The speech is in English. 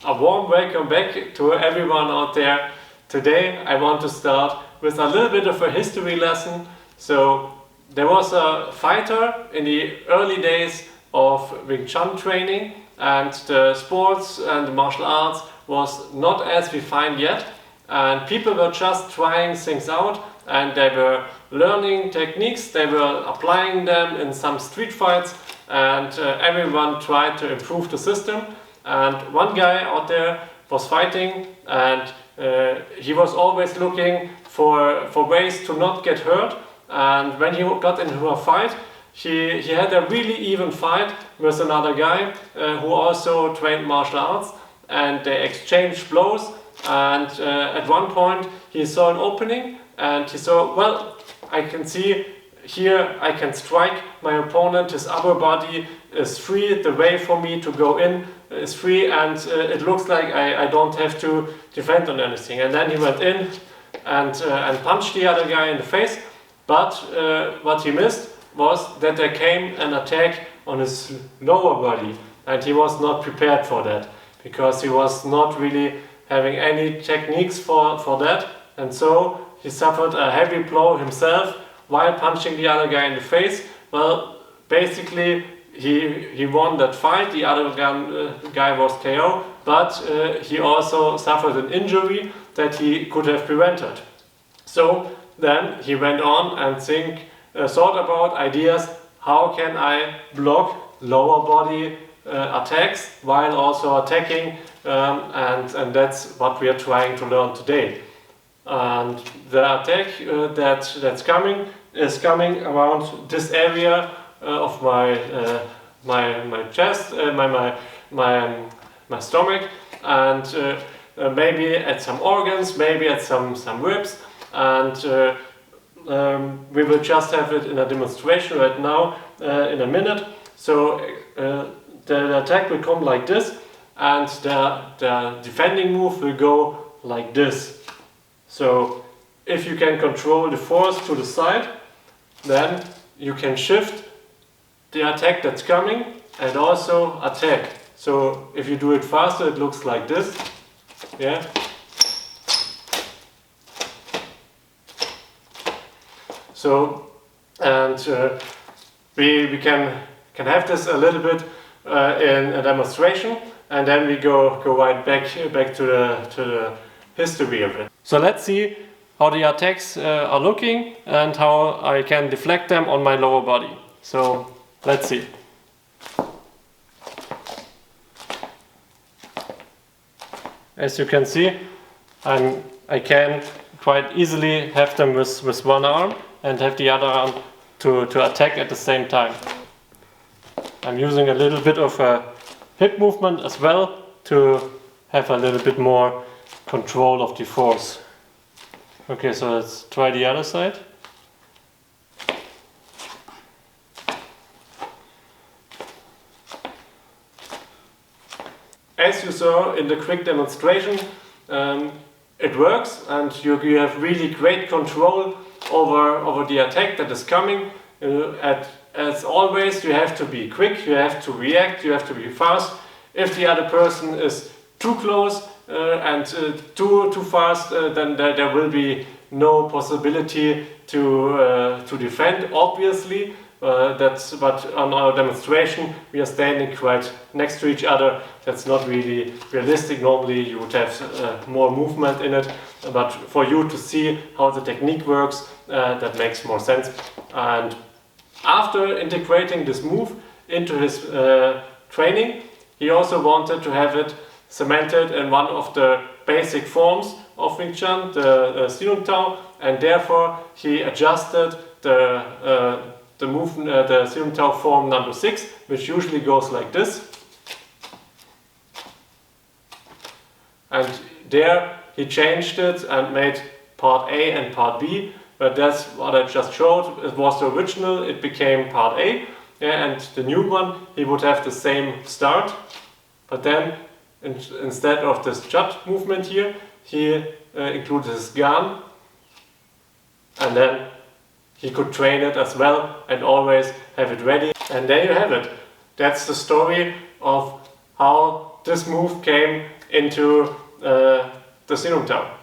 A warm welcome back to everyone out there. Today I want to start with a little bit of a history lesson. So there was a fighter in the early days of Wing Chun training, and the sports and the martial arts was not as refined yet, and people were just trying things out and they were learning techniques, they were applying them in some street fights, and everyone tried to improve the system. And one guy out there was fighting, and he was always looking for ways to not get hurt. And when he got into a fight, he had a really even fight with another guy who also trained martial arts, and they exchanged blows. And at one point he saw an opening and he saw, well, I can see here I can strike my opponent, his upper body is free, the way for me to go in is free, and it looks like I don't have to defend on anything. And then he went in and punched the other guy in the face, but what he missed was that there came an attack on his lower body, and he was not prepared for that because he was not really having any techniques for that, and so he suffered a heavy blow himself while punching the other guy in the face. Well, basically he won that fight, the other guy was KO, but he also suffered an injury that he could have prevented. So then he went on and thought about ideas, how can I block lower body attacks while also attacking, and that's what we are trying to learn today. And the attack that's coming is coming around this area of my chest, my stomach, and maybe at some organs, maybe at some ribs, and we will just have it in a demonstration right now in a minute. So the attack will come like this, and the defending move will go like this. So if you can control the force to the side, then you can shift the attack that's coming and also attack. So if you do it faster, it looks like this. Yeah. So, and we can have this a little bit in a demonstration, and then we go right back to the history of it. So let's see how the attacks are looking and how I can deflect them on my lower body. So let's see. As you can see, I can quite easily have them with one arm and have the other arm to attack at the same time. I'm using a little bit of a hip movement as well to have a little bit more control of the force. Okay, so let's try the other side. As you saw in the quick demonstration, it works, and you have really great control over the attack that is coming. As always, you have to be quick, you have to react, you have to be fast. If the other person is too close and too fast, then there will be no possibility to defend, obviously. But on our demonstration we are standing quite next to each other. That's not really realistic. Normally you would have more movement in it, but for you to see how the technique works, that makes more sense. And after integrating this move into his training, he also wanted to have it cemented in one of the basic forms of Wing Chun, the Siung Tao, and therefore he adjusted the movement, the Siung Tao form number 6, which usually goes like this. And there he changed it and made part A and part B, but that's what I just showed. It was the original, it became part A, yeah, and the new one he would have the same start, but then instead of this jut movement here, he included his Gaan, and then he could train it as well and always have it ready. And there you have it. That's the story of how this move came into the Sinum Tao.